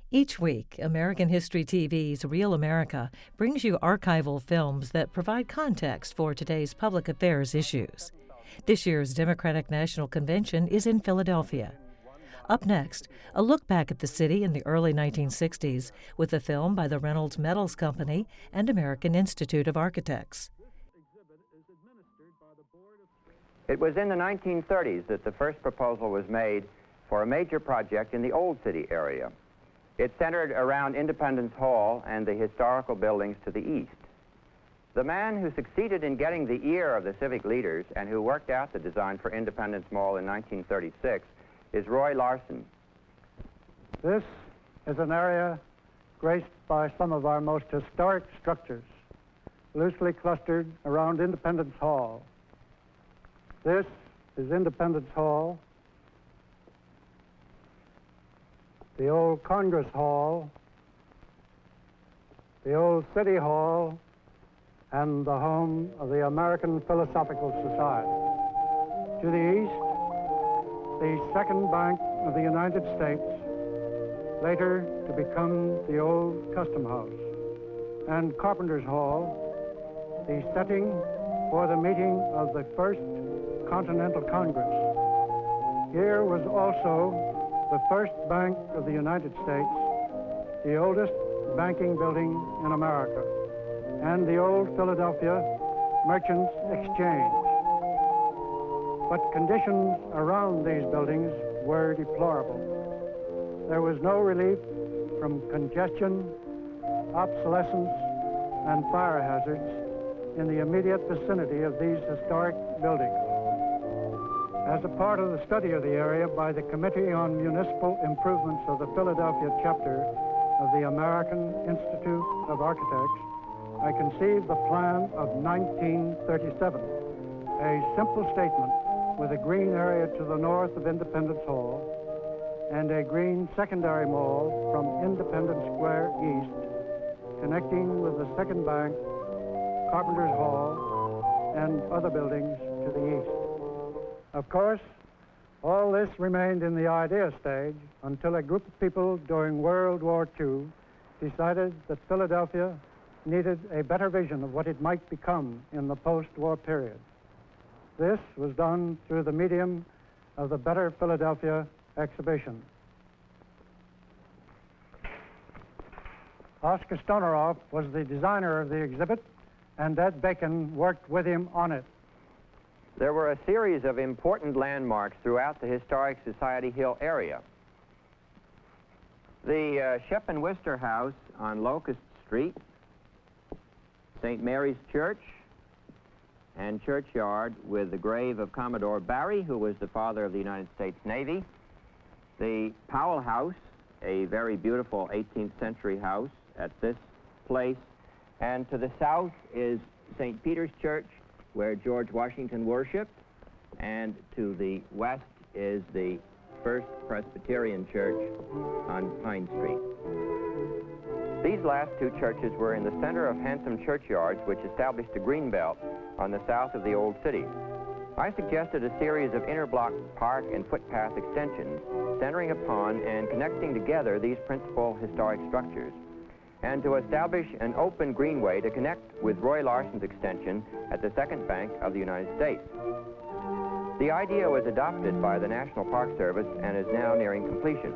Each week, American History TV's Real America brings you archival films that provide context for today's public affairs issues. This year's Democratic National Convention is in Philadelphia. Up next, a look back at the city in the early 1960s with a film by the Reynolds Metals Company and American Institute of Architects. It was in the 1930s that the first proposal was made for a major project in the Old City area. It centered around Independence Hall and the historical buildings to the east. The man who succeeded in getting the ear of the civic leaders and who worked out the design for Independence Mall in 1936 is Roy Larson. This is an area graced by some of our most historic structures, loosely clustered around Independence Hall. This is Independence Hall, the old Congress Hall, the old City Hall, and the home of the American Philosophical Society. To the east, the Second Bank of the United States, later to become the old Custom House, and Carpenter's Hall, the setting for the meeting of the First Continental Congress. Here was also the First Bank of the United States, the oldest banking building in America, and the old Philadelphia Merchants Exchange. But conditions around these buildings were deplorable. There was no relief from congestion, obsolescence, and fire hazards in the immediate vicinity of these historic buildings. As a part of the study of the area by the Committee on Municipal Improvements of the Philadelphia chapter of the American Institute of Architects, I conceived the plan of 1937, a simple statement with a green area to the north of Independence Hall and a green secondary mall from Independence Square east, connecting with the Second Bank, Carpenter's Hall, and other buildings to the east. Of course, all this remained in the idea stage until a group of people during World War II decided that Philadelphia needed a better vision of what it might become in the post-war period. This was done through the medium of the Better Philadelphia exhibition. Oscar Stoneroff was the designer of the exhibit, and Ed Bacon worked with him on it. There were a series of important landmarks throughout the historic Society Hill area. The Shep and Wister House on Locust Street, St. Mary's Church and Churchyard with the grave of Commodore Barry, who was the father of the United States Navy, the Powell House, a very beautiful 18th century house at this place, and to the south is St. Peter's Church, where George Washington worshiped, and to the west is the First Presbyterian Church on Pine Street. These last two churches were in the center of handsome churchyards which established a green belt on the south of the old city. I suggested a series of interblock park and footpath extensions centering upon and connecting together these principal historic structures, and to establish an open greenway to connect with Roy Larson's extension at the Second Bank of the United States. The idea was adopted by the National Park Service and is now nearing completion.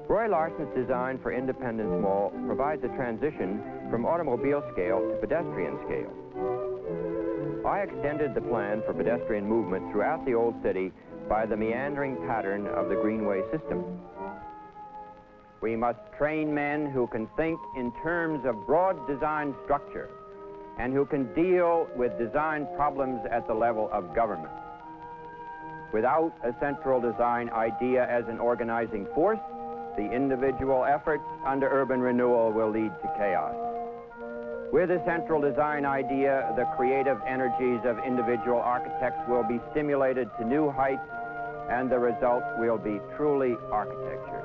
Roy Larson's design for Independence Mall provides a transition from automobile scale to pedestrian scale. I extended the plan for pedestrian movement throughout the old city by the meandering pattern of the greenway system. We must train men who can think in terms of broad design structure and who can deal with design problems at the level of government. Without a central design idea as an organizing force, the individual efforts under urban renewal will lead to chaos. With a central design idea, the creative energies of individual architects will be stimulated to new heights, and the result will be truly architecture.